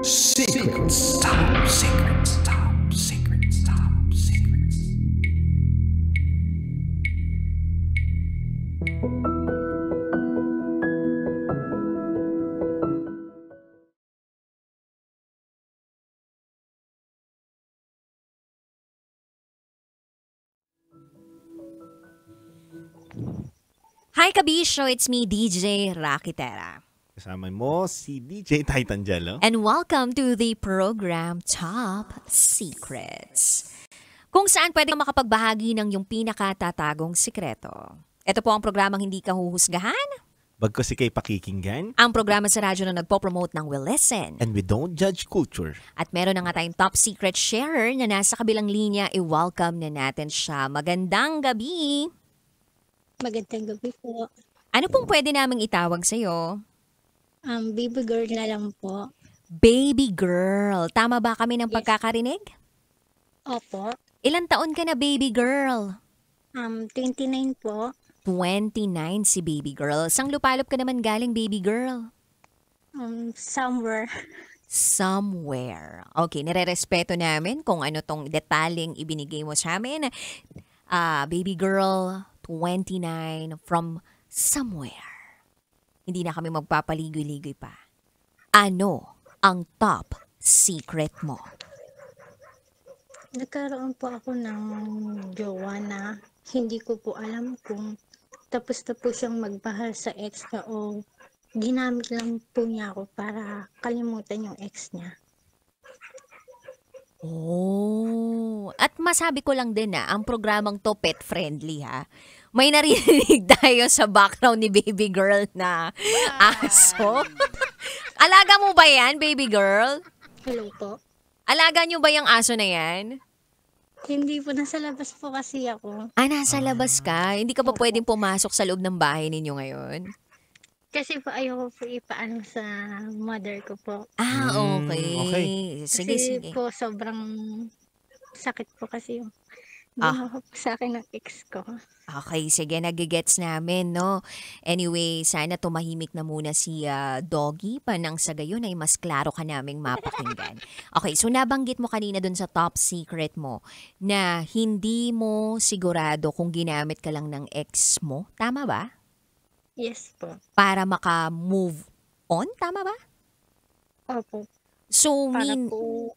Secrets. Top secrets. Top secrets. Top secrets. Hi Kabisyo, it's me DJ Rakitera. Kasama mo si DJ Titan Jello. And welcome to the program Top Secrets. Kung saan pwede kang makapagbahagi ng iyong pinakatatagong sikreto. Ito po ang programang hindi ka huhusgahan. Bagko si kay pakikinggan. Ang programa sa radyo na nagpo-promote ng Will Listen. And we don't judge culture. At meron na nga tayong top secret sharer na nasa kabilang linya. I-welcome na natin siya. Magandang gabi! Magandang gabi po. Ano pong pwede naming itawag sa'yo? Baby girl na lang po. Baby girl. Tama ba kami ng Yes. pagkakarinig? Opo. Ilang taon ka na, baby girl? 29 po. 29 si baby girl. Sang lupalop ka naman galing, baby girl? Somewhere. Somewhere. Okay, nire-respeto namin kung ano tong detaling ibinigay mo sa amin. Baby girl, 29 from somewhere. Hindi na kami magpapaligoy-ligoy pa. Ano ang top secret mo? Nagkaroon po ako ng jowa na hindi ko po alam kung tapos na po siyang magmahal sa ex niya o ginamit lang po niya ako para kalimutan yung ex niya. Oh, at masabi ko lang din na ang programang to pet friendly ha. May narinig tayo sa background ni baby girl na aso. Alaga mo ba yan, baby girl? Hello po. Alaga nyo ba yung aso na yan? Hindi po, nasa labas po kasi ako. Nasa labas ka. Hindi ka pa pwedeng pumasok sa loob ng bahay ninyo ngayon? Kasi po ayoko po ipaano sa mother ko po. Okay. okay. Sige, Kasi sige. po sobrang sakit po kasi yung Ah. ginawa po sa akin ng ex ko. Okay, sige, nagigets namin, no? Anyway, sana tumahimik na muna si Doggy pa nang sa gayon ay mas klaro ka naming mapakinggan. Okay, so nabanggit mo kanina dun sa top secret mo na hindi mo sigurado kung ginamit ka lang ng ex mo. Tama ba? Yes po. Para maka-move on? Tama ba? Opo. So, Para po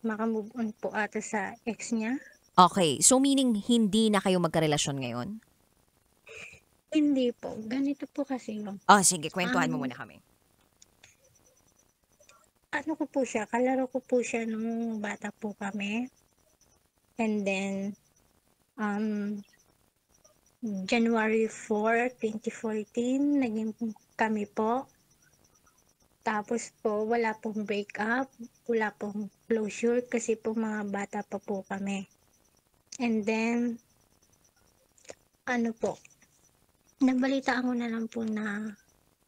makamove on po ata sa ex niya. okay, so meaning hindi na kayo magkarelasyon ngayon? Hindi po. Ganito po kasi yun. Oh, sige, kwentuhan mo muna kami. Ano ko po siya, kalaro ko po siya nung bata po kami. And then, January 4, 2014, naging kami po. Tapos po, wala pong breakup, wala pong closure kasi po mga bata pa po kami. And then, ano po, nabalitaan ko na lang po na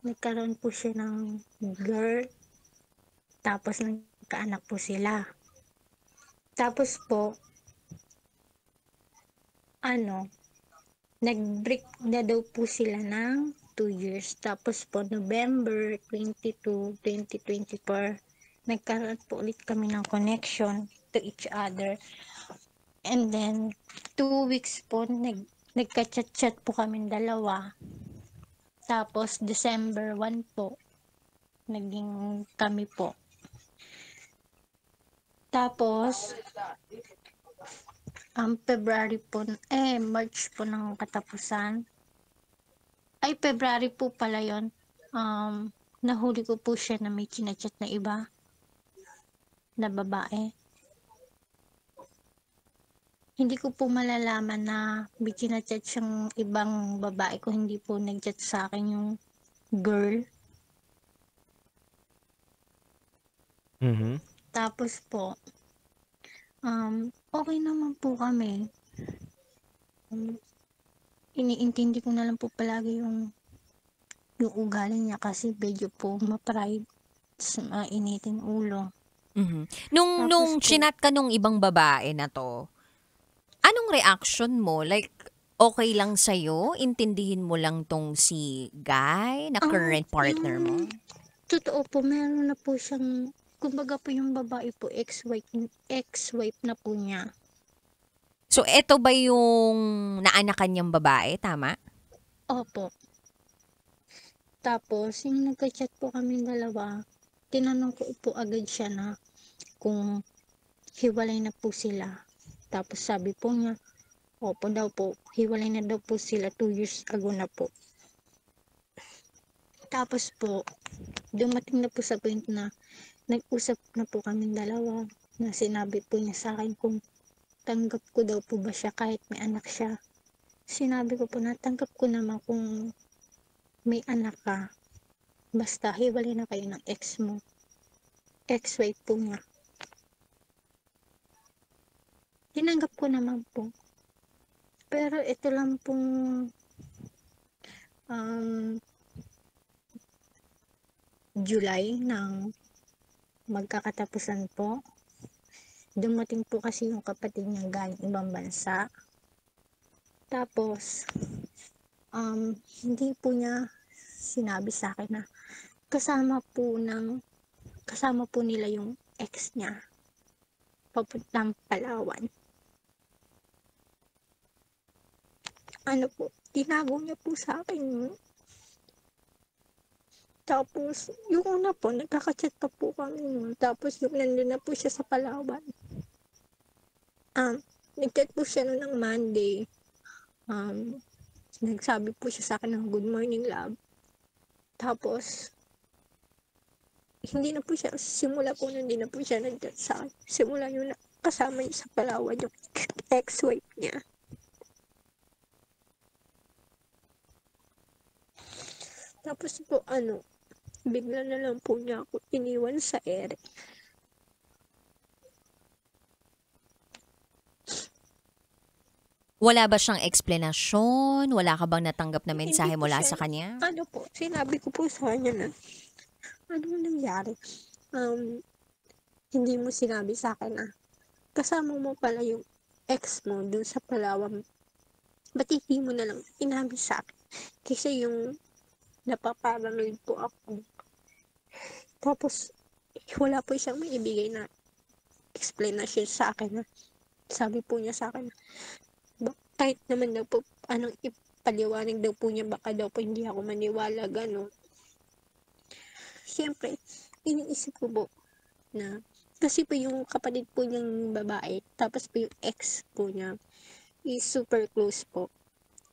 nagkaroon po siya ng girl, tapos nagkaanak po sila. Tapos po, nag-break na daw po sila ng 2 years. Tapos po, November 22, 2024, nagkaroon po ulit kami ng connection to each other. And then, 2 weeks po, nagka-chat-chat po kami dalawa. Tapos, December 1 po, naging kami po. Tapos, February po, March po ng katapusan. Ay, February po pala yun. Nahuli ko po siya na may chinachat na iba. Na babae. Hindi ko po malalaman na may chinachat siyang ibang babae ko. Hindi po nagchat sa akin yung girl. Mhm. Tapos po, okay naman po kami. Iniintindi ko na lang po palagi yung ugali niya kasi medyo po ma-pride, mainitin ulo. Mhm. Nung Tapos po, chinat ka nung ibang babae na to, anong reaction mo? Like, okay lang sa'yo? Intindihin mo lang tong si guy na current partner mo? yung totoo po, meron na po siyang kumbaga po yung babae po, ex-wife na po niya. So, eto ba yung naanakan niyang babae, tama? Opo. Tapos, yung nagka-chat po kami dalawa, tinanong ko po agad siya na kung hiwalay na po sila. Tapos sabi po niya, opo daw po, hiwalay na daw po sila 2 years ago na po. Tapos po, dumating na po sa point na nag-usap na po kami dalawa na sinabi po niya sa akin kung tanggap ko daw po ba siya kahit may anak siya. Sinabi ko po na tanggap ko naman kung may anak ka. Basta hiwalay na kayo ng ex mo. Ex-wife po niya. Tinanggap ko naman po. Pero ito lang pong July ng magkakatapusan po. Dumating po kasi yung kapatid niya galing ibang bansa. Tapos, hindi po niya sinabi sa akin na kasama po nila yung ex niya papuntang Palawan. Ano po, tinago niya po sa akin yun. Tapos, yung una po, nagkaka-chat pa po kami nun. Tapos, yung nandun na po siya sa Palawan. Nag-chat po siya nun ng Monday. Nagsabi po siya sa akin ng good morning love. Tapos, simula po nun, hindi na po siya nag-chat sa akin. Simula yun, kasama niya sa Palawan yung ex-wife niya. Tapos po, bigla na lang po niya ako iniwan sa ere. Wala ba siyang eksplanasyon? Wala ka bang natanggap na mensahe Hindi po mula siya- sa kanya? Sinabi ko po sa kanya na, ano nangyari? Hindi mo sinabi sa akin na kasama mo pala yung ex mo dun sa Palawan. Ba't hindi mo na lang inamin sa akin? Kasi yung napaparanoid po ako. Tapos, wala po siyang maibigay na explanation sa akin na sabi po niya sa akin, kahit naman daw po, anong ipaliwanag daw po niya, baka daw po hindi ako maniwala, gano'n. Siyempre, iniisip ko po na, kasi po yung kapatid po niyang babae, tapos po yung ex po niya, is super close po.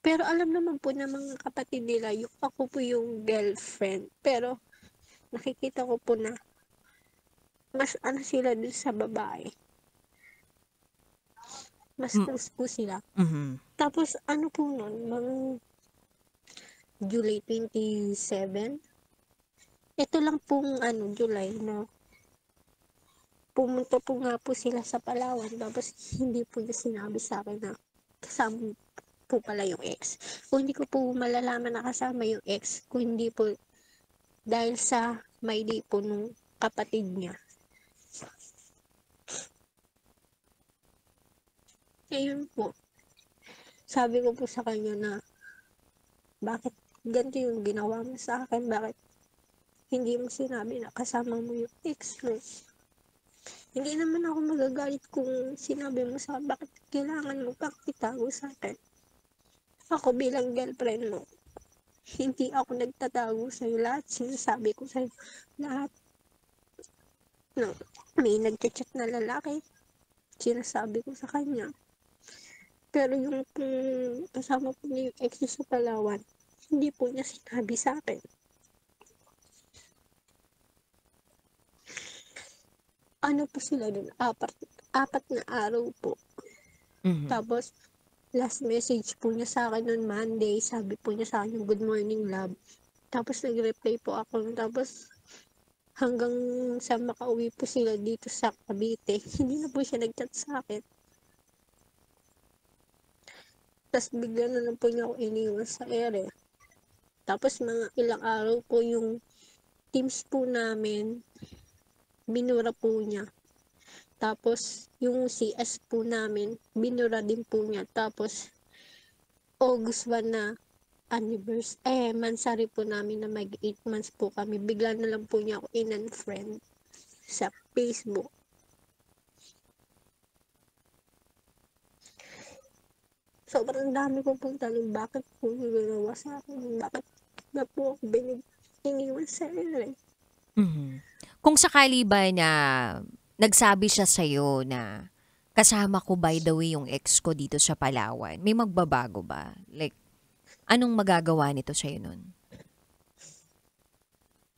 Pero alam naman po ng mga kapatid nila, yung ako po yung girlfriend. Pero, nakikita ko po na, mas sila dun sa babae. Mas close po sila. Mhm. Tapos, po nun, July 27. Ito lang pong, July na pumunta po nga po sila sa Palawan. Tapos, hindi po niya sinabi sa akin na kasama po pala yung ex. Kung hindi ko po malalaman na kasama yung ex, kung hindi po dahil sa may day po nung kapatid niya. Ayun po. Sabi ko po sa kanya na, bakit ganito yung ginawa mo sa akin? Bakit hindi mo sinabi na kasama mo yung ex mo? Hindi naman ako magagalit kung sinabi mo sa akin, bakit kailangan mo pang itago sa akin? Ako bilang girlfriend mo, hindi ako nagtatago sa'yo. Lahat sinasabi ko sa'yo. Lahat. No, may nagchat na lalaki, sinasabi ko sa kanya. Pero yung kasama po niya yung ex niya sa Palawan, hindi po niya sinabi sa akin. Po sila dun? Apat na araw po. Mhm. Tapos, last message po niya sa akin noon Monday, sabi po niya sa akin, good morning love. Tapos nag-reply po ako. Tapos, hanggang sa makauwi po sila dito sa Cavite, hindi na po siya nag-chat sa akin. Tapos bigla na lang po niya ako iniwan sa ere. Tapos mga ilang araw po yung teams po namin, binura po niya. Tapos yung CS po namin, binura din po niya. Tapos August 1 na mansari po namin na mag 8 months po kami. Bigla na lang po niya ako in-unfriend. sa Facebook. Sobrang dami ko pong tanong, bakit po ginawa sa akin? Bakit na po ako iniwan sa ere? Mhm. Kung sakali ba na nagsabi siya sa'yo na kasama ko by the way yung ex ko dito sa Palawan, may magbabago ba? Like, anong magagawa nito sa'yo nun?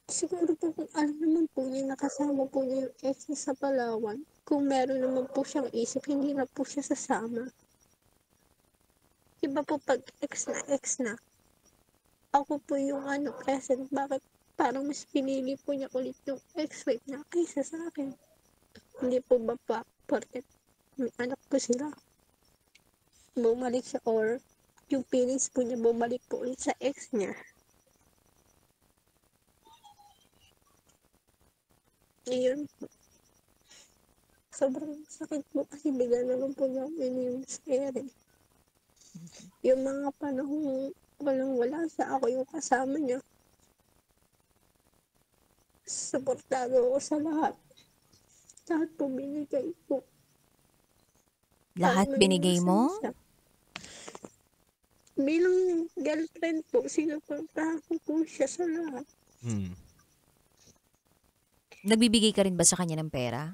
Siguro po kung alam naman po niya, nakasama po niya yung ex niya sa Palawan. Kung meron naman po siyang isip, hindi na po siya sasama. Iba po pag ex na. Ako po yung present. Bakit parang mas pinili po niya ulit yung ex-wife niya kaysa sa akin? Hindi po ba pa, porket may anak po sila, bumalik siya or yung feelings po niya bumalik po ulit sa ex niya. Ayun po. Sobrang sakit po kasi bigla naman po niya iniwan sa ere. Yung mga panahon walang-wala sa ako yung kasama niya. Suportado ako sa lahat. Lahat po binigay ko. Lahat Paano binigay mo? siya? Bilang girlfriend po, sinuportahan ko po siya sa lahat. Hmm. Nagbibigay ka rin ba sa kanya ng pera?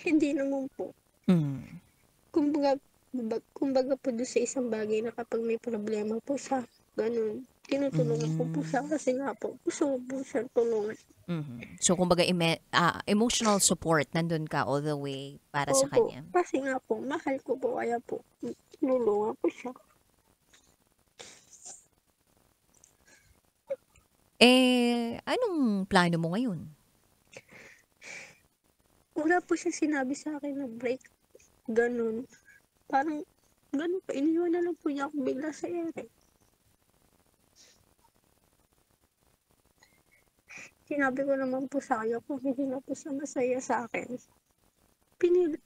Hindi naman po. Mm. Kumbaga po doon sa isang bagay na kapag may problema po siya, ganun. Tinutulungan ko po siya kasi nga po, gusto ko po siya tulungan. Mhm. So, kumbaga, emotional support, nandun ka all the way para sa Opo, kanya. kasi nga po, mahal ko po, kaya po, tinulungan ko siya. Anong plano mo ngayon? Wala po siya sinabi sa akin na break, ganun. Parang, ganun pa, iniwan na lang po niya ako bigla sa ere. Sinabi ko naman po sa kanya kung hindi na po siya masaya sa akin.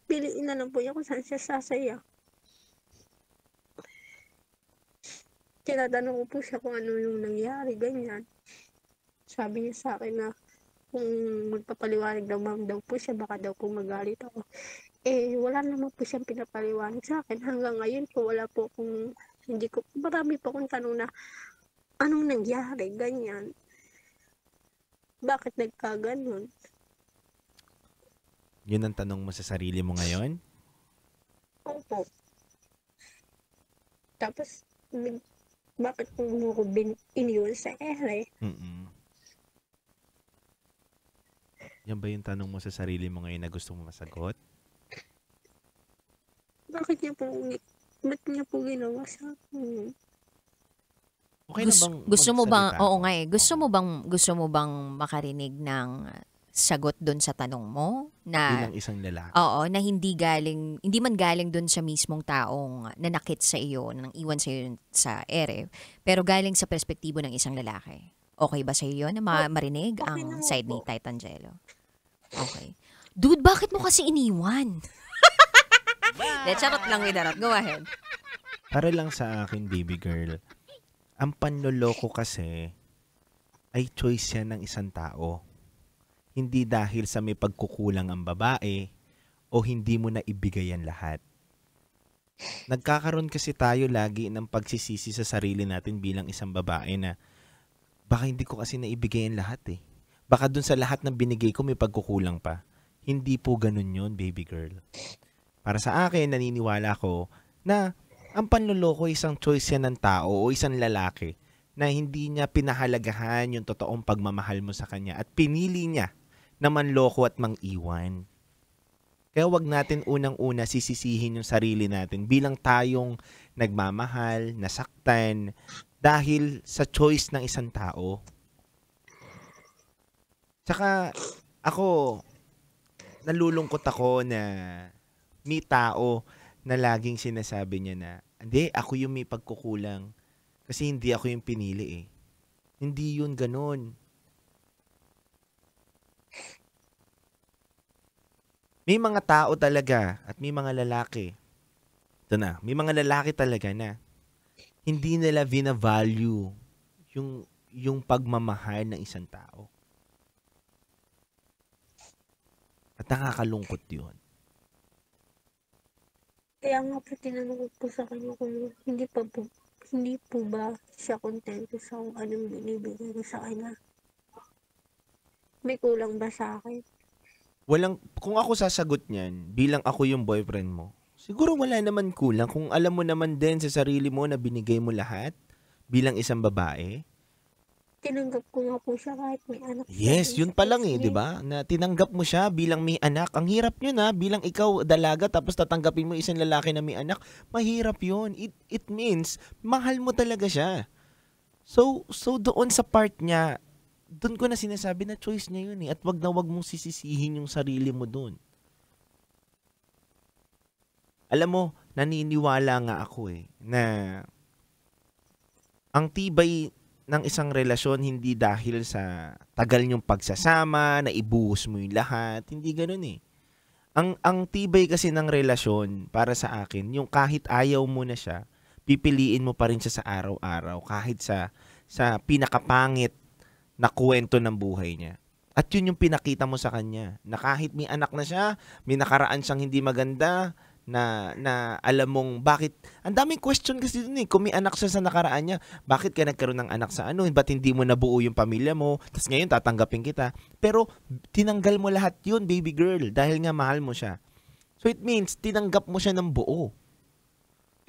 Piliin na lang po niya kung saan siya sasaya. Tinatanong ko po siya kung ano yung nangyari, ganyan. Sabi niya sa akin na kung magpapaliwanag naman daw po siya, baka daw po magalit ako. Wala naman po siyang pinapaliwanag sa akin. Hanggang ngayon po, wala po akong, marami po akong tanong na anong nangyari, ganyan. Bakit nagkaganon? Yun ang tanong mo sa sarili mo ngayon? Opo. Tapos, bakit mo ko iniwan sa ere? Mm-mm. Yan ba yung tanong mo sa sarili mo ngayon na gusto mo masagot? Bakit ba't niya po ginawa sa akin? Okay na bang Gusto mo bang, magsalita oo ako? nga eh, gusto mo bang makarinig ng sagot doon sa tanong mo? Na, Bilang isang lalaki. oo, na hindi man galing doon sa mismong taong nanakit sa iyo, nang iwan sa iyo sa ere, pero galing sa perspektibo ng isang lalaki. Okay ba sa iyo yun na marinig Okay ang naman side ni po. Titangelo? Okay. Dude, bakit mo kasi iniwan? Charot lang, Widarot. Go ahead. Para lang sa akin, baby girl, ang panloloko kasi ay choice yan ng isang tao. Hindi dahil sa may pagkukulang ang babae o hindi mo na ibigay yan lahat. Nagkakaroon kasi tayo lagi ng pagsisisi sa sarili natin bilang isang babae na baka hindi ko kasi naibigay yan lahat eh. Baka dun sa lahat ng binigay ko may pagkukulang pa. Hindi po ganun yun, baby girl. Para sa akin, naniniwala ko na ang panloloko isang choice yan ng tao o isang lalaki na hindi niya pinahalagahan yung totoong pagmamahal mo sa kanya at pinili niya na manloko at mang-iwan. Kaya wag natin unang-una sisisihin yung sarili natin bilang tayong nagmamahal, nasaktan, dahil sa choice ng isang tao. Tsaka ako, nalulungkot ako na may tao na laging sinasabi niya na, hindi, ako yung may pagkukulang. Kasi hindi ako yung pinili eh. Hindi yun ganun. May mga tao talaga at may mga lalaki. Ito na, may mga lalaki talaga na hindi nila vina-value yung pagmamahal ng isang tao. nakakalungkot yun. Kaya nga po tinanong ko po sa kanya kung hindi po ba siya kontento sa kung anong binibigay ko sa kanya. May kulang ba sa akin? Kung ako sasagot niyan, bilang ako yung boyfriend mo, siguro wala naman kulang kung alam mo naman din sa sarili mo na binigay mo lahat bilang isang babae. Tinanggap ko nga po siya kahit may anak siya Yes, dun yun sa pa ex lang niya. di ba? Na tinanggap mo siya bilang may anak. Ang hirap yun bilang ikaw dalaga tapos tatanggapin mo isang lalaki na may anak. Mahirap yun. It means, mahal mo talaga siya. So doon sa part niya, doon ko na sinasabi na choice niya yun At wag na wag mong sisisihin yung sarili mo doon. Alam mo, naniniwala nga ako na ang tibay ng isang relasyon hindi dahil sa tagal niyong pagsasama, na ibuhos mo yung lahat. Hindi ganoon Ang tibay kasi ng relasyon para sa akin, yung kahit ayaw mo na siya, pipiliin mo pa rin siya sa araw-araw kahit sa pinakapangit na kwento ng buhay niya. At yun yung pinakita mo sa kanya, na kahit may anak na siya, may nakaraan siyang hindi maganda, na alam mong bakit, ang daming question kasi dun kung may anak siya sa nakaraan niya, bakit ka nagkaroon ng anak sa ba't hindi mo nabuo yung pamilya mo, tapos ngayon tatanggapin kita, pero tinanggal mo lahat yun, baby girl, dahil nga mahal mo siya. So it means, tinanggap mo siya ng buo.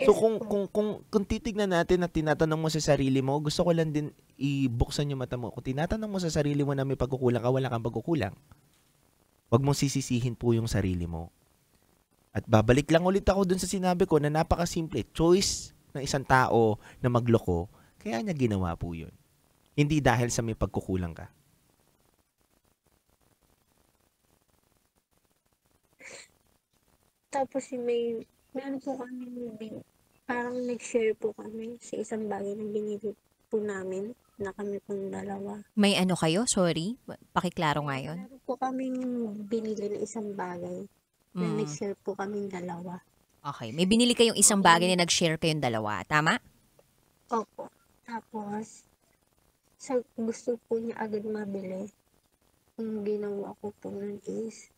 So Yes po. kung titignan natin at tinatanong mo sa sarili mo, gusto ko lang din ibuksan yung mata mo. Kung tinatanong mo sa sarili mo na may pagkukulang ka, wala kang pagkukulang. Huwag mong sisisihin po yung sarili mo. At babalik lang ulit ako dun sa sinabi ko na napakasimple. Choice ng isang tao na magloko, kaya niya ginawa po yun. Hindi dahil sa may pagkukulang ka. Tapos may po kami parang nag-share po kami sa isang bagay na binili po namin na kami pong dalawa. May ano kayo? Sorry. Pakiklaro nga yun. Meron po kaming binili na isang bagay na Mm. nag-share po kaming dalawa. Okay. May binili kayong isang bagay na nag-share kayong dalawa. Tama? Opo. Tapos, gusto po niya agad mabili. Yung ginawa ko po nun is,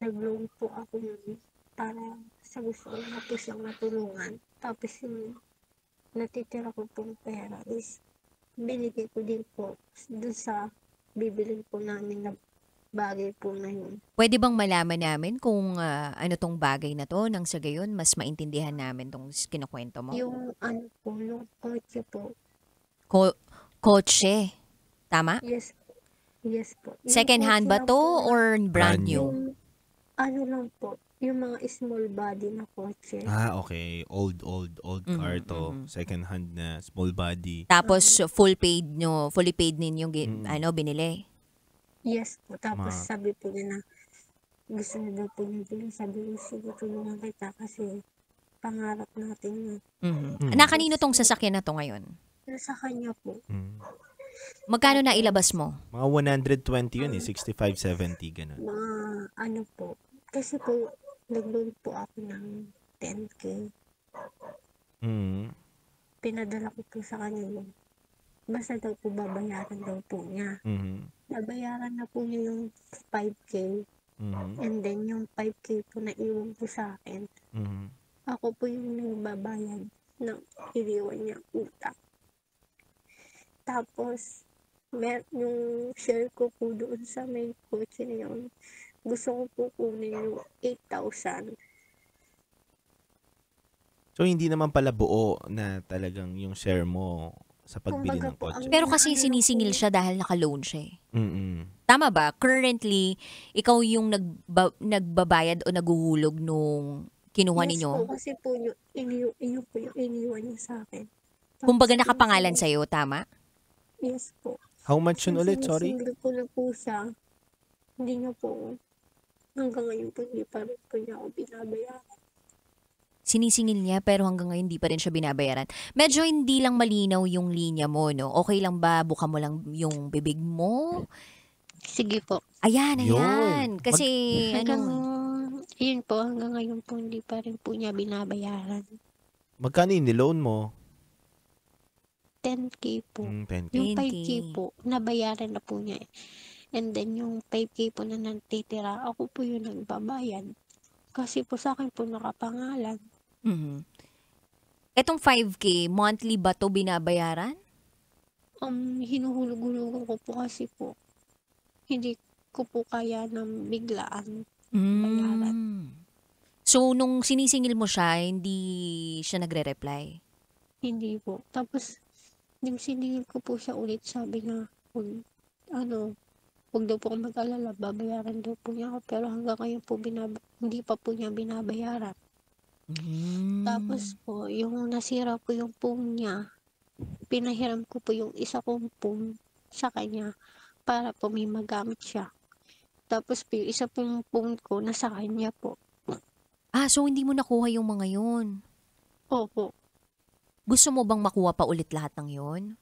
nag-loan po ako nun para sa gusto ko na po siyang matulungan. Tapos yung natitira ko pong pera is, binigay ko din po dun sa bibilin po namin na bagay po na yun. Pwede bang malaman namin kung ano tong bagay na to nang sa gayon mas maintindihan namin tong kinukwento mo? Yung ano po, yung kotse po. Kotse. Tama? Yes po. Yes po. Yung Second hand kotse ba lang to po na- or brand Brand new? Yung ano lang po, yung mga small body na kotse. Okay. Old car Mhm, to. mhm. Second hand na, small body. Tapos fully paid ninyong Mm. binili. Yes po. Tapos Ma- sabi po niya na gusto niya daw po niya bilhin. Sabi ko, sige, tulungan kita kasi pangarap natin na. Mhm. Mm. Na kanino tong sasakyan na to ngayon? Nasa kanya po. Mm. Magkano na ilabas mo? Mga 120 yun 65, 70, ganun. Mga ano po. Kasi po, nag-loan po ako ng 10K. Mm. Pinadala ko po sa kanya yun. Basta daw po babayaran daw po niya. Mhm. Nabayaran na po niya yung 5K. Mhm. And then yung 5K po na iwan po sa akin. Mhm. Ako po yung nagbabayad ng iniwan niya utang. Tapos, yung share ko po doon sa may kotse na yun, gusto ko po kunin yung 8,000. So hindi naman pala buo na talagang yung share mo sa pagbili Kumbaga ng po, kotse. Pero kasi Ano lang sinisingil po. siya dahil naka-loan siya eh. Mm. Tama ba? Currently, ikaw yung nagbabayad o naguhulog nung kinuha Yes ninyo? po, kasi po yung iniwan niya sa akin. Tapos Kumbaga po, nakapangalan sa'yo, tama? Yes po. How much yun ulit? Sorry? Sinisingle ko na po siya. Hindi niya po, hanggang ngayon po, hindi pa rin po niya ako binabayaran. Sinisingil niya pero hanggang ngayon hindi pa rin siya binabayaran. Medyo hindi lang malinaw yung linya mo, no? Okay lang ba? Buka mo lang yung bibig mo? Sige po. Ayan, Yun. ayan. Kasi, Hanggang, ano, yun po, hanggang ngayon po, hindi pa rin po niya binabayaran. Magkano yung niloan mo? 10K po. 10K. Yung 10K. 5K po, nabayaran na po niya. And then yung 5K po na natitira, ako po yung nagbabayad. Kasi po sa akin po nakapangalan. Mhm. Etong 5K, monthly ba to binabayaran? Hinuhulog-hulugan ko po kasi po, hindi ko po kaya ng biglaan. Mm. So, nung sinisingil mo siya, hindi siya nagre-reply? Hindi po. Tapos, nung siningil ko po siya ulit, sabi niya, huwag daw po akong mag-alala, babayaran daw po niya ako. Pero hanggang ngayon po, hindi pa po niya binabayaran. Tapos po, yung nasira po yung phone niya, pinahiram ko po yung isa kong phone sa kanya para po may magamit siya. Tapos po, yung isa pong phone ko nasa kanya po. So hindi mo nakuha yung mga yun. Opo. Gusto mo bang makuha pa ulit lahat ng yun?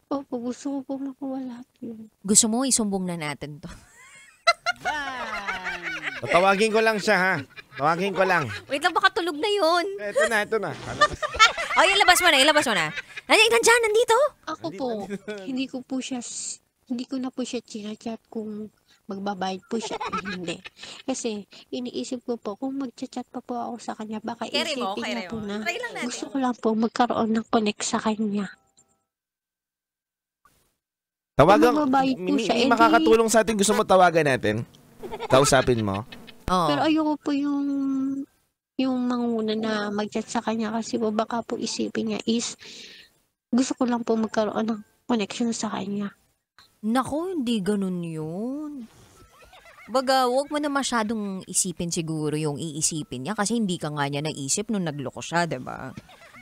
Opo, gusto ko po makuha lahat yun. Gusto mo, isumbong na natin to. Tawagin ko lang siya, ha? Tawagin ko lang. Wait lang, baka tulog na yun. Ito na. O, ilabas mo na. Nandiyan, nandito. Ako po, hindi ko na po siya chinachat kung magbabayad po siya o hindi. Kasi, iniisip ko po, kung magchat-chat pa po ako sa kanya, baka isipin niya po na gusto ko lang po magkaroon ng connect sa kanya. Tawagan, Kung magbabayad po siya, hindi makakatulong sa atin. Gusto mo tawagan natin? Kausapin mo? Oo. Pero ayoko po yung manguna na mag-chat sa kanya kasi po baka po isipin niya is gusto ko lang po magkaroon ng connection sa kanya. Nako, hindi ganun yun. Baga, huwag mo na masyadong isipin siguro yung iisipin niya kasi hindi ka nga niya naisip nung nagloko siya, diba?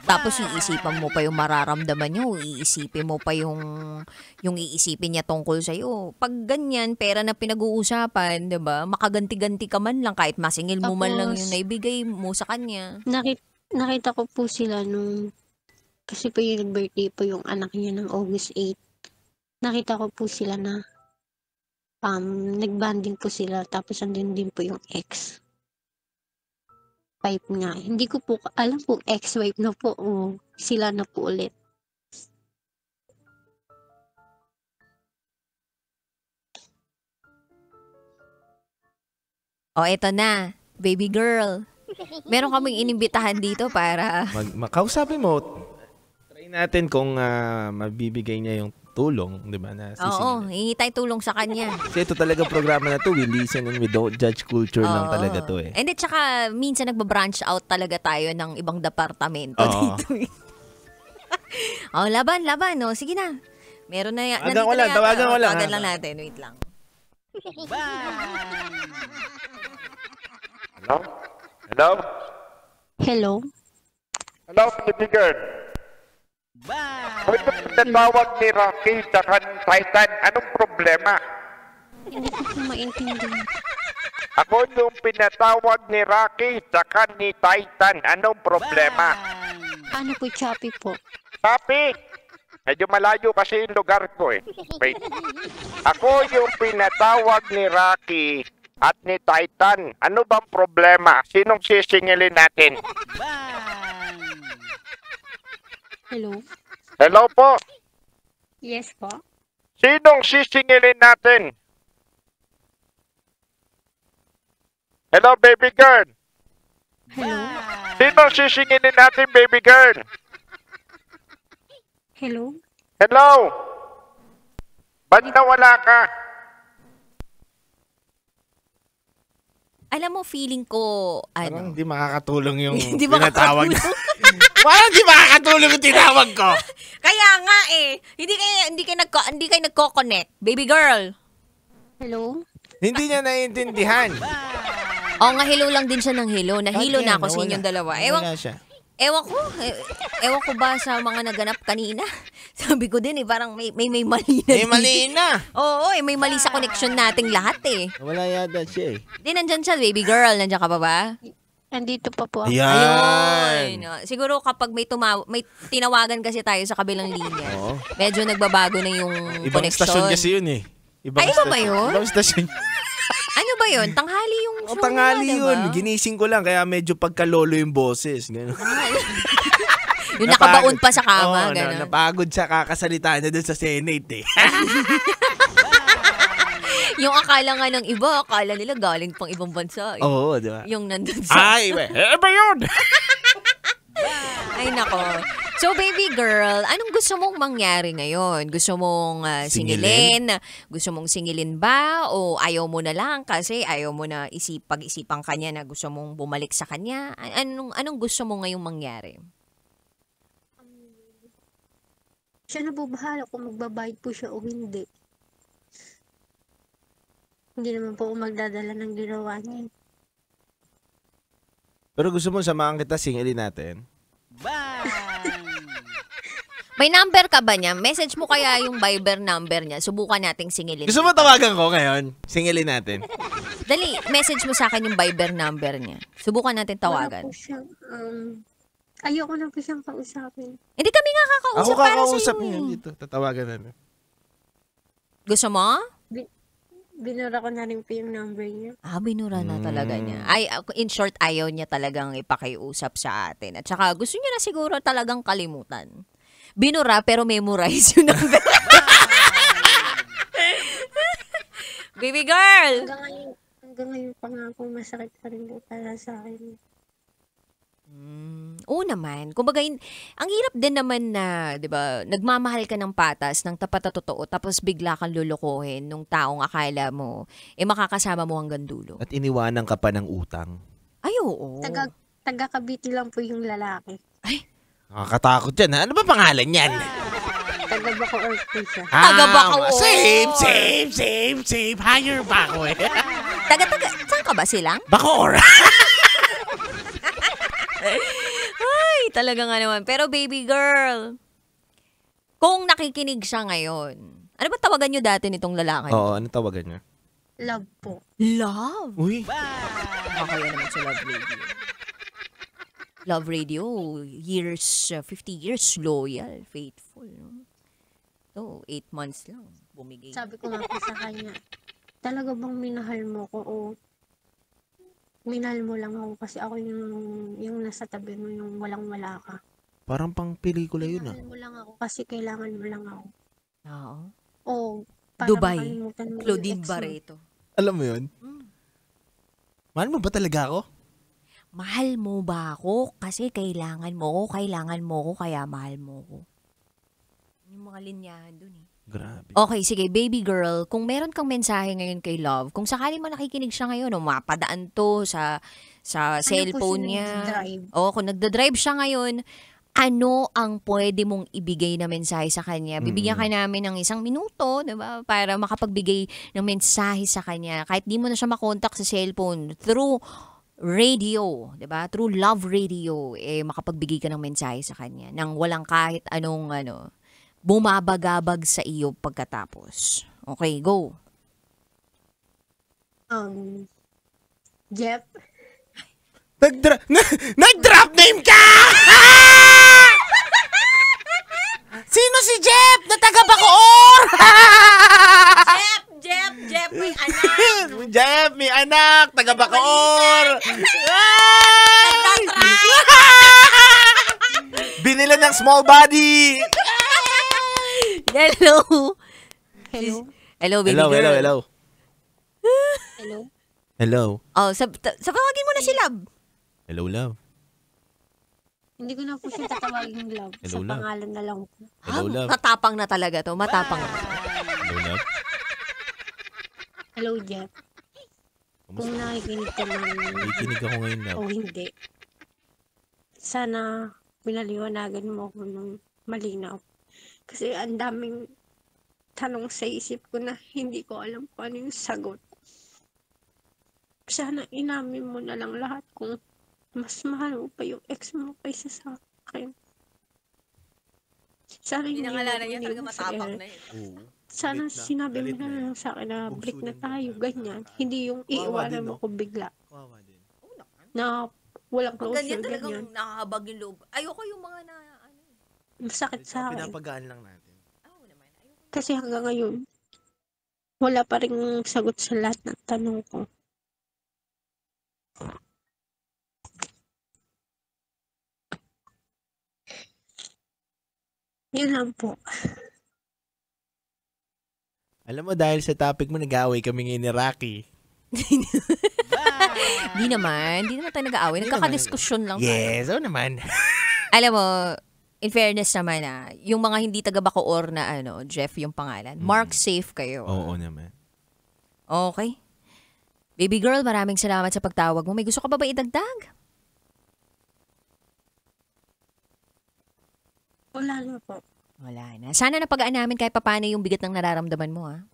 Tapos iisipan mo pa yung mararamdaman niya o iisipin mo pa yung iisipin niya tungkol sa'yo. Pag ganyan, pera na pinag-uusapan, diba? Makaganti-ganti ka man lang kahit masingil mo man lang yung naibigay mo sa kanya. Nakita ko po sila kasi po yung birthday po yung anak niya ng August 8. Nakita ko po sila na nagbanding po sila tapos andun din po yung ex-wife nga. Hindi ko po alam kung ex-wife na po o sila na po ulit. O, eto na, baby girl. Meron kaming inimbitahan dito para... Makausapin mo. Try natin kung mabibigay niya yung tulong, di ba? Oo, hingi tayo tulong sa kanya. Kasi ito talaga programa na to, we listen and we don't judge culture lang talaga to eh. And then, tsaka, minsan nagbabranch out talaga tayo ng ibang departamento dito. Laban. O, sige na. Meron na yan. Tawagan ko lang. Tawagan lang natin. Wait lang. Hello? Hello? Hello, baby girl. Hoy, natawag ni Rocky sa Titan. Anong problema? Hindi ko po maintindihan. Ako yung pinatawag ni Rocky sa ni Titan. Anong problema? Ano po, Choppy po? Papi, medyo malayo kasi yung lugar ko eh. Wait. Ako yung pinatawag ni Rocky at ni Titan. Ano bang problema? Sinong sisingilin natin? Hello? Hello po? Yes po? Sinong sisingilin natin? Hello, baby girl? Hello? Sinong sisingilin natin, baby girl? Hello? Hello? Ba't nawala ka? Alam mo, feeling ko, Parang hindi makakatulong yung Hindi pinatawag. makakatulong. Parang hindi makakatulong yung tinawag ko. Kaya nga hindi kayo nagko-connect. Baby girl. Hello? Hindi niya naiintindihan. Nga, hello lang din siya ng hello. Nahilo na ako sa inyong dalawa. Wala siya. Ewan ko ba sa mga naganap kanina? Sabi ko din parang may mali na. May mali na. Oo, may mali sa connection nating lahat eh. Wala yata siya eh. Di, nandyan siya, baby girl. Nandiyan ka pa ba? Andito pa po ako. Ayan. Ayun. Siguro kapag may tinawagan kasi tayo sa kabilang linya, Oo. medyo nagbabago na yung Ibang connection. stasyon kasi yun eh. Iba ba yun? Ibang stasyon. Ano ba yun? Tanghali yung show Tanghali nila, yun. diba? Ginising ko lang kaya medyo pagkalolo yung boses. Ganun. Yung nakabaon pa sa kama. Oo, Ganun. napagod siya kakasalita na dun sa Senate eh. Yung akala nga ng iba, akala nila galing pang ibang bansa. Oo, di ba? Yung nandun sa... Ay, ba yun? Ay, nako. So, baby girl, anong gusto mong mangyari ngayon? Gusto mong singilin? Gusto mong singilin ba? O ayaw mo na lang kasi ayaw mo na pag-isipan kanya na gusto mong bumalik sa kanya? Anong gusto mo ngayong mangyari? Siya na po bahala kung magbabayad po siya o hindi. Hindi naman po ako magdadala ng ginawa niya. Pero gusto mo samahan kita, singilin natin? May number ka ba niya? Message mo kaya yung Viber number niya. Subukan nating singilin. Gusto mo tawagan ko ngayon? Singilin natin. Dali, message mo sa akin yung Viber number niya. Subukan natin tawagan. Wala po siyang, ayoko na po siyang kausapin. Hindi kami nga kakausap Ako para kakausap sa'yo. niya dito. Tatawagan natin. Gusto mo? Binura ko na rin po yung number niya. Binura na talaga niya. Ay, in short, ayaw niya talagang ipakiusap sa atin. At saka gusto niya na siguro talagang kalimutan. Binura pero memorize yung number. Baby girl! Hanggang ngayon pa nga po masakit pa rin po para sa akin. Oo naman. Kumbaga, ang hirap din naman na, di ba, nagmamahal ka ng patas, ng tapat na totoo, tapos bigla kang lulukuhin nung taong akala mo, makakasama mo hanggang dulo. At iniwanan ka pa ng utang. Ay, oo. Taga Cavite lang po yung lalaki. Nakakatakot yan, ha? Ano ba pangalan yan? Taga Bacoor po siya. Taga Bacoor. Same. Higher ba ako eh? Taga, saan ka ba silang? Bacoor. Ay, talaga nga naman. Pero baby girl, kung nakikinig siya ngayon, ano ba tawagan nyo dati nitong lalaki? Oo, ano tawagan niya? Love po. Love? Uy. Kakaya naman sa Love Radio. Love Radio, 50 years loyal, faithful. So, 8 months lang, bumigay. Sabi ko nga po sa kanya, talaga bang minahal mo ko o minahal mo lang ako kasi ako yung nasa tabi mo, yung walang-wala ka. Parang pang pelikula yun, Minahal mo lang ako kasi kailangan mo lang ako. Oo. O, para Dubai, makalimutan mo yung Claudine ex mo. Barreto. Alam mo yun? Mahal mo ba talaga ako? Mahal mo ba ako? Kasi kailangan mo ko, kaya mahal mo ko. Yung mga linyahan dun eh. Grabe. Okay, sige, baby girl, kung meron kang mensahe ngayon kay Love, kung sakali mo nakikinig siya ngayon, mapadaan to sa cellphone niya. nagdadrive? O, kung nagdadrive siya ngayon, ano ang pwede mong ibigay na mensahe sa kanya? Bibigyan ka namin ng 1 minuto, diba? Para makapagbigay ng mensahe sa kanya. Kahit di mo na siya makontak sa cellphone, through radio, diba? Through Love Radio, makapagbigay ka ng mensahe sa kanya nang walang kahit anong bumabagabag sa iyo pagkatapos. Okay, go. Jeff, Nag-drop name ka! Sino si Jeff? Na taga Bacoor! Jeff, may anak. Jeff, may anak! Taga Bacoor! Binila ng small body! Hello. hello? Hello, baby Hello, girl. hello, hello. Hello? Hello. Oh, sabawagin mo na si Love. Hello, love. Hindi ko na po siya tatawagin love. Hello, Sa love. pangalan na lang po. Hello, love. Matapang na talaga to. Matapang na. Hello, love. Hello, Jeff. Kung Kamusta? nakikinig ka man Nakikinig ako ngayon, love. o hindi, sana pinaliwanagan mo ako ng malinaw. Kasi ang daming tanong sa isip ko na hindi ko alam kung ano yung sagot. Sana inamin mo na lang lahat kung mas mahal mo pa yung ex mo kaysa sa akin. Sana hindi mo iniwan sa air. Oo. Sana Galit na. sinabi mo Galit na na lang sa akin na Puso break na din tayo, mo. ganyan. Hindi yung Kawawa iiwanan din, mo no? ko bigla. Kawawa din. Na walang closure, Ganyan talagang ganyan. nakahabag yung loob. Ayoko yung mga Masakit sa akin. Pinapagaan lang natin. Kasi hanggang ngayon, wala pa rin sagot sa lahat ng tanong ko. Yun lang po. Alam mo, dahil sa topic mo, nag-aaway kami ngayon ni Rocky. Di naman tayo nag-aaway. Di Nagkakadiskusyon lang tayo. Yes, oo naman. Alam mo, in fairness naman yung mga hindi taga-Bacoor na Jeff yung pangalan, mark safe kayo. Oo naman. Okay. Baby girl, maraming salamat sa pagtawag mo. May gusto ka ba idagdag? Wala na po. Wala na. Sana napagaan namin kahit papaano yung bigat ng nararamdaman mo, ha?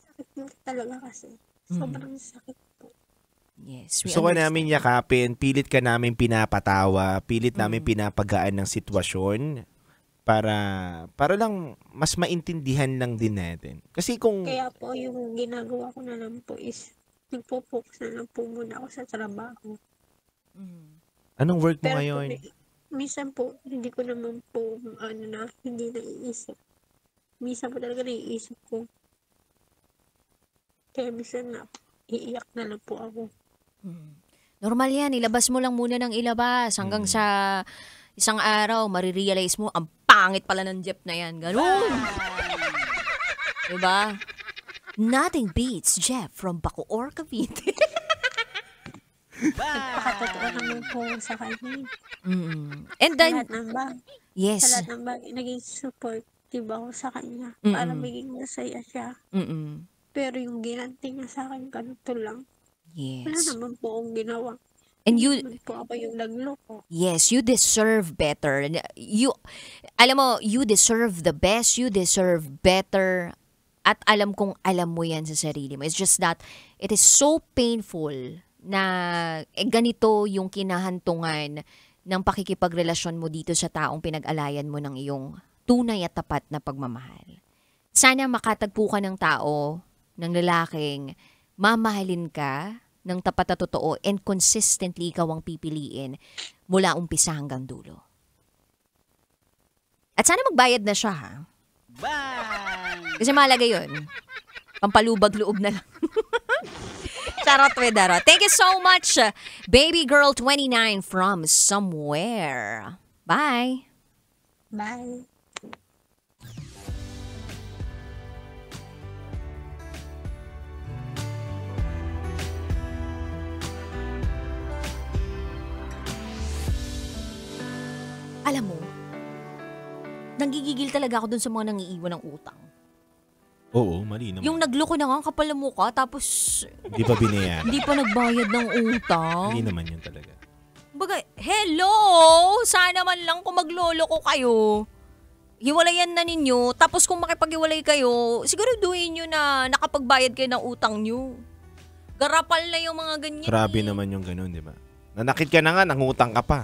Sakit mo talaga kasi. Sobrang sakit po. Yes. we Gusto ko understand. namin yakapin, pilit ka namin pinapatawa, pilit namin pinapagaan ng sitwasyon para lang mas maintindihan lang din natin. Kasi kung Kaya po yung ginagawa ko na lang po is nagpo-focus na lang po muna ako sa trabaho. anong work mo Pero po, ngayon? minsan po, hindi ko naman po, hindi naiisip. Minsan po talaga naiisip ko. Kaya minsan na, iiyak na lang po ako. Normal yan. Ilabas mo lang muna ng ilabas. Hanggang sa isang araw, marirealize mo, ang pangit pala ng Jeff na yan. Ganun. Diba? Nothing beats Jeff from Bacoor, Cavite. Nagpakatotoo naman po sa kanya. And Sa then, lahat ng bagay. yes. Sa lahat ng bagay, naging supportive ako sa kanya. Para maging masaya siya. Pero yung ginanti niya sa akin, ganito lang. Wala Yes. naman po akong ginawa. And you, Naman po ako yung nagloko. yes, you deserve better. Alam mo, you deserve the best. You deserve better. At alam kong alam mo yan sa sarili mo. It's just that it is so painful na ganito yung kinahantungan ng pakikipagrelasyon mo dito sa taong pinag-alayan mo ng iyong tunay at tapat na pagmamahal. Sana makatagpo ka ng tao, ng lalaking mamahalin ka ng tapat na totoo and consistently ikaw ang pipiliin mula umpisa hanggang dulo. At sana magbayad na siya, ha? Kasi mahalaga yun. Pampalubag loob na lang. Charot Wedaro. Thank you so much, Baby Girl 29 from somewhere. Bye. Bye. Alam mo, nanggigigil talaga ako dun sa mga nangiiwan ng utang. Oo, mali naman. Yung nagloko na nga ang kapal ng mukha, tapos Di ba binayaran? hindi pa nagbayad ng utang. Hindi naman yun talaga. Baga, hello! Sana man lang kung magloloko kayo. Hiwalayan na ninyo, tapos kung makipaghiwalay kayo, siguraduhin nyo na nakapagbayad kayo ng utang nyo. Garapal na yung mga ganyan. Grabe naman yung ganun, di ba? Nanakit ka na nga, nangutang ka pa.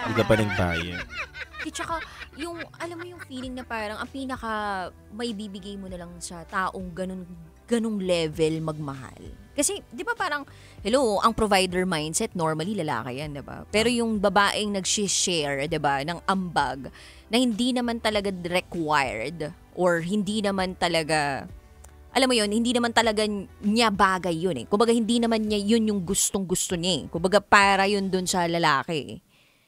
Hindi ka pa nagbayad. Tsaka, yung, alam mo yung feeling na parang ang pinaka may bibigay mo na lang sa taong ganung level magmahal. Kasi, di ba parang, hello, ang provider mindset, normally lalaki yan, di ba? Pero yung babaeng nag-share, di ba, ng ambag, na hindi naman talaga required, or hindi naman talaga, alam mo yun, hindi naman talaga niya bagay yun eh. Kumbaga, hindi naman niya yun yung gustong-gusto niya eh. Kumbaga, para yun dun sa lalaki eh.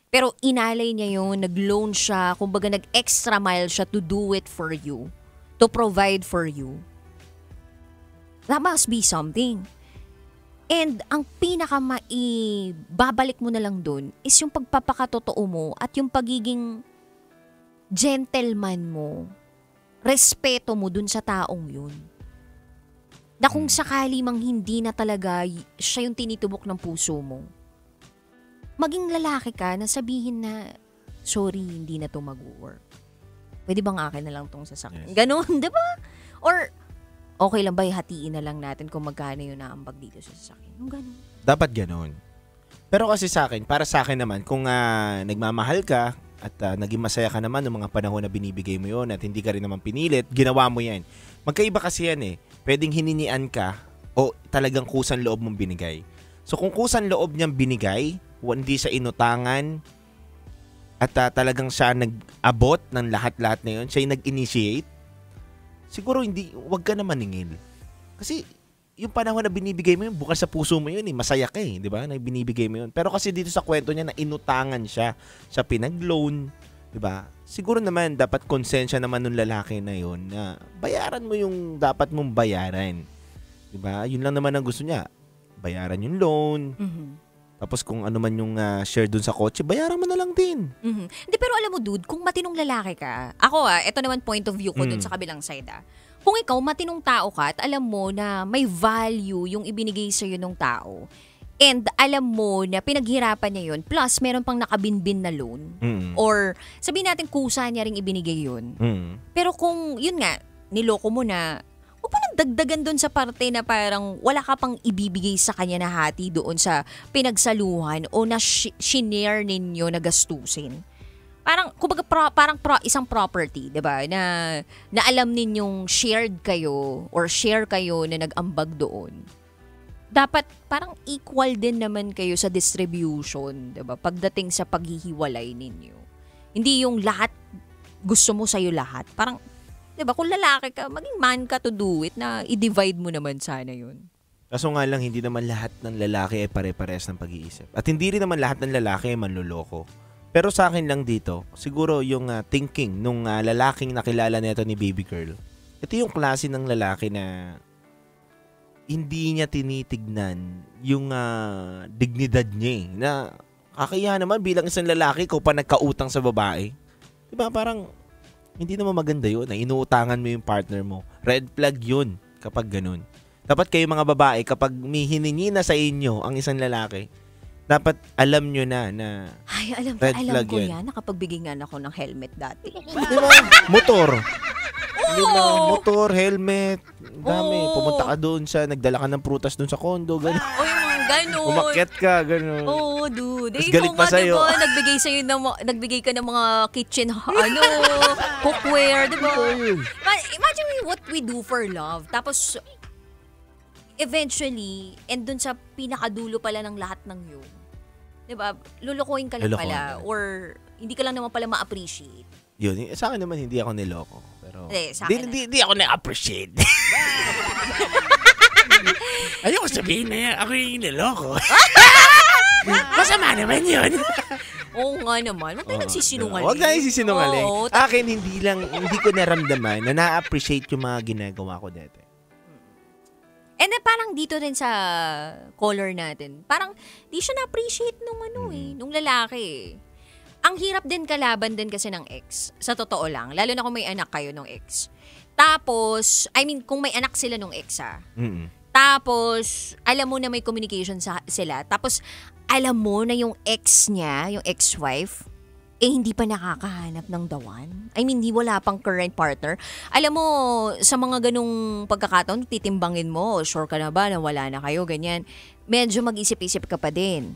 Pero inalay niya yun, nag-loan siya, kumbaga nag-extra mile siya to do it for you, to provide for you. That must be something. And ang pinaka maibabalik mo na lang dun is yung pagpapakatotoo mo at yung pagiging gentleman mo, respeto mo dun sa taong yun. Na kung sakali mang hindi na talaga siya yung tinitubok ng puso mo, maging lalaki ka na sabihin na, sorry, hindi na to mag-work. Pwede bang akin na lang tong sasakyan? Yes. Ganon, di ba? Or, okay lang ba hatiin na lang natin kung magkano yung naambag dito sa sasakyan? Yung ganon. Dapat ganun. Pero kasi sa akin, para sa akin naman, kung nagmamahal ka at naging masaya ka naman ng mga panahon na binibigay mo yon at hindi ka rin naman pinilit, ginawa mo yan. Magkaiba kasi yan eh. Pwedeng hininian ka o talagang kusan loob mong binigay. So kung kusan loob niyang binigay, hindi sa inutangan at talagang siya nag-abot ng lahat-lahat na yun, siya yung nag-initiate, siguro wag ka na maningil. Kasi yung panahon na binibigay mo yun, bukas sa puso mo yun eh, masaya ka eh, di ba? Na binibigay mo yun. Pero kasi dito sa kwento niya na inutangan siya, sa pinag-loan, 'Diba? Siguro naman dapat konsensya naman ng lalaki na 'yon na bayaran mo yung dapat mong bayaran. 'Di ba? Yun lang naman ang gusto niya. Bayaran yung loan. Tapos kung ano man yung share dun sa kotse, bayaran mo na lang din. Hindi, pero alam mo, dude, kung matinong lalaki ka, ako ito naman point of view ko dun sa kabilang side Kung ikaw matinong tao ka at alam mo na may value yung ibinigay sa'yo ng tao, and alam mo na pinaghirapan niya yun, plus meron pang nakabinbin na loan, or sabihin natin kusa niya rin ibinigay yun. Pero kung, yun nga, niloko mo na, huwag mo nang dagdagan doon sa parte na parang wala ka pang ibibigay sa kanya na hati doon sa pinagsaluhan o na shinare ninyo na gastusin. Parang, kumbaga, isang property, diba? Na alam ninyong shared kayo or share kayo na nag-ambag doon. Dapat parang equal din naman kayo sa distribution, 'di ba? Pagdating sa paghihiwalay ninyo. Hindi yung lahat gusto mo sa'yo lahat. Parang 'di ba, kung lalaki ka, maging man ka to do it na i-divide mo naman sana 'yun. Kaso nga lang hindi naman lahat ng lalaki ay pare-parehas ng pag-iisip. At hindi rin naman lahat ng lalaki ay manloloko. Pero sa akin lang dito, siguro yung thinking nung lalaking nakilala nito ni baby girl. Ito yung klase ng lalaki na hindi niya tinitignan yung dignidad niya na kakaya naman bilang isang lalaki ko pa nagkautang sa babae. Diba parang hindi naman maganda yun na inuutangan mo yung partner mo. Red flag yun kapag ganun. Dapat kayo mga babae kapag may hiningi na sa inyo ang isang lalaki, dapat alam nyo na ay, alam ko yan. Nakapagbigay nga ako ng helmet dati. Diba? Motor. Motor, helmet, dami. Pumunta ka doon nagdala ka ng prutas doon sa condo, gano'n. Gano'n. Umakyat ka, gano'n. Oo, dude. Mas galit pa sa'yo. Diba, nagbigay ka ng mga kitchen, cookware, diba? Imagine what we do for love. Tapos, eventually, and dun sa pinakadulo pala ng lahat ng yun, diba, lulukuhin ka lang pala, or hindi ka lang naman pala ma-appreciate. Yun, sa akin naman hindi ako niloko. Pero hindi ako na-appreciate. Ayoko sabihin na ako yung niloko. Masama naman yun. Oo nga naman. Huwag tayo nagsisinungaling. Huwag tayo nagsisinungaling. Akin, hindi ko naramdaman na na-appreciate yung mga ginagawa ko dati. And then parang dito rin sa caller natin, parang di siya na-appreciate nung lalaki. Ang hirap din kalaban din kasi ng ex. Sa totoo lang. Lalo na kung may anak kayo nung ex. Tapos, kung may anak sila nung ex Tapos, alam mo na may communication sila. Tapos, alam mo na yung ex niya, yung ex-wife, hindi pa nakakahanap ng the one. Hindi wala pang current partner. Alam mo, sa mga ganung pagkakataon, titimbangin mo, sure ka na ba na wala na kayo, ganyan. Medyo mag-isip-isip ka pa din.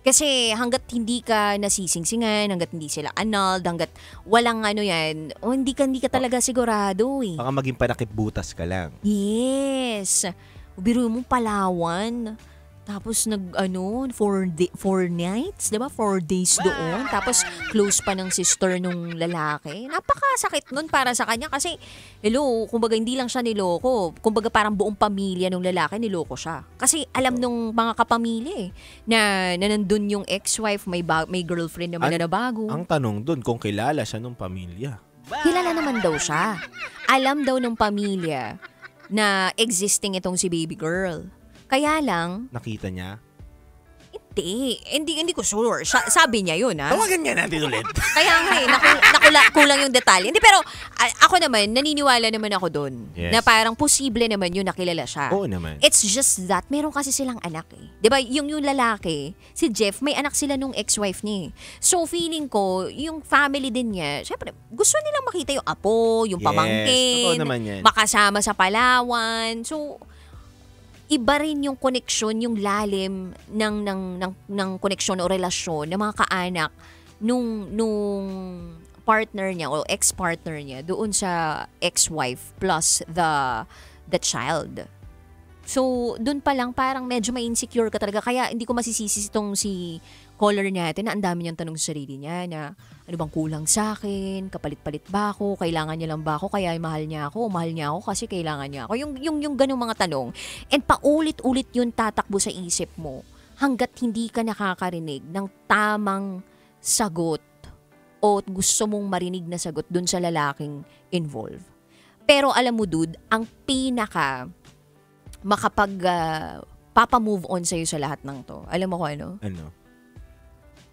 Kasi hanggat hindi ka nasisingsingan, hanggat hindi sila annulled, hanggat walang hindi ka talaga sigurado eh. Baka maging panakip-butas ka lang. Yes. Biro mo Palawan. Tapos 4 nights, 'di ba? 4 days doon. Tapos close pa ng sister nung lalaki. Napakasakit nun para sa kanya kasi kumbaga hindi lang siya niloko. Kumbaga parang buong pamilya nung lalaki niloko siya. Kasi alam nung mga kapamilya na nandun yung ex-wife, may girlfriend naman na bago. Ang tanong dun kung kilala siya nung pamilya. Kilala naman daw siya. Alam daw nung pamilya na existing itong si baby girl. Kaya lang... Nakita niya? Hindi ko sure. Sabi niya yun, Tawagan nga natin ulit. Kaya nga kulang yung detalye. Hindi, pero ako naman, naniniwala naman ako doon. Yes. Na parang posible naman yun nakilala siya. Oo naman. It's just that, meron kasi silang anak eh. Diba, yung lalaki, si Jeff, may anak sila nung ex-wife niya. So, feeling ko, yung family din niya, syempre, gusto nilang makita yung apo, yung pamangkin, totoo naman yan. makasama sa Palawan. So, iba rin yung koneksyon, yung lalim ng koneksyon o relasyon ng mga kaanak nung partner niya o ex-partner niya doon sa ex-wife plus the child. So, doon pa lang parang medyo may insecure ka talaga. Kaya hindi ko masisisi itong si caller natin na ang dami niyang tanong sa sarili niya na ano bang kulang sa akin, kapalit-palit ba ako, kailangan niya lang ba ako, kaya mahal niya ako kasi kailangan niya ako. Yung ganung mga tanong. And paulit-ulit yun tatakbo sa isip mo hanggat hindi ka nakakarinig ng tamang sagot o o gusto mong marinig na sagot dun sa lalaking involved. Pero alam mo, dude, ang pinaka papa-move on sa'yo sa lahat ng to, alam mo ko ano? Ano?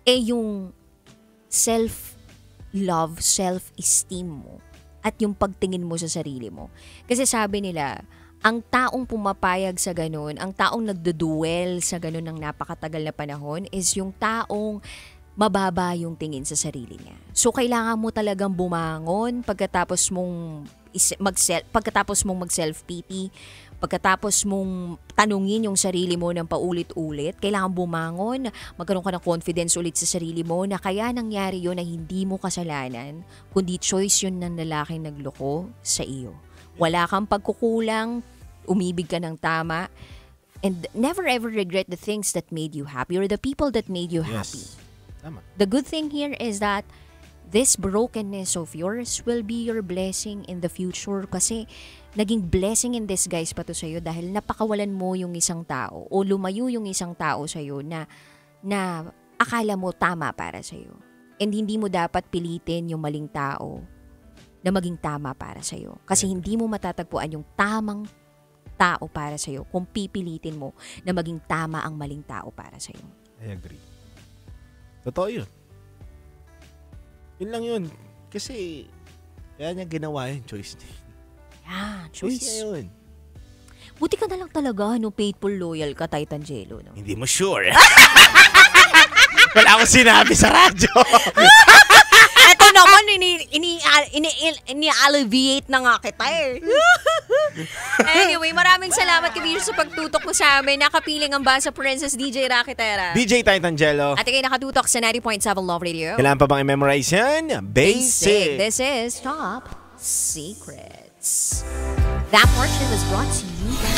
Yung self-love, self-esteem mo at yung pagtingin mo sa sarili mo. Kasi sabi nila, ang taong pumapayag sa ganun, ang taong nagduduel sa ganun ng napakatagal na panahon is yung taong mababa yung tingin sa sarili niya. So, kailangan mo talagang bumangon pagkatapos mong mag-self-pity, pagkatapos mong tanungin yung sarili mo ng paulit-ulit, kailangan bumangon, magkaroon ka ng confidence ulit sa sarili mo na kaya nangyari yun na hindi mo kasalanan, kundi choice yun ng lalaking nagloko sa iyo. Wala kang pagkukulang, umibig ka ng tama, and never ever regret the things that made you happy or the people that made you happy. Tama. The good thing here is that this brokenness of yours will be your blessing in the future kasi naging blessing in disguise pa to sa'yo dahil napakawalan mo yung isang tao o lumayo yung isang tao sa'yo na akala mo tama para sa'yo. And hindi mo dapat pilitin yung maling tao na maging tama para sa'yo. Kasi hindi mo matatagpuan yung tamang tao para sa'yo kung pipilitin mo na maging tama ang maling tao para sa'yo. I agree. Totoo yun. Yun lang yun. Kasi, kaya niya ginawa yung choice niya. Yeah, Choice choice. niya yun. Buti ka na lang talaga, no, faithful, loyal ka, Titangelo, no? Hindi mo sure. Wala akong sinabi sa radyo. Ito naman, ini-alleviate na nga kita eh. Anyway, maraming salamat Kabir sa pagtutok mo sa amin. Nakapiling ang Basa Princess DJ Rakitera. DJ Titangelo. At ikay nakatutok sa 90.7 Love Radio. Kailangan pa bang i-memorize yan? Basic. This is Top Secrets. That portion was brought to you by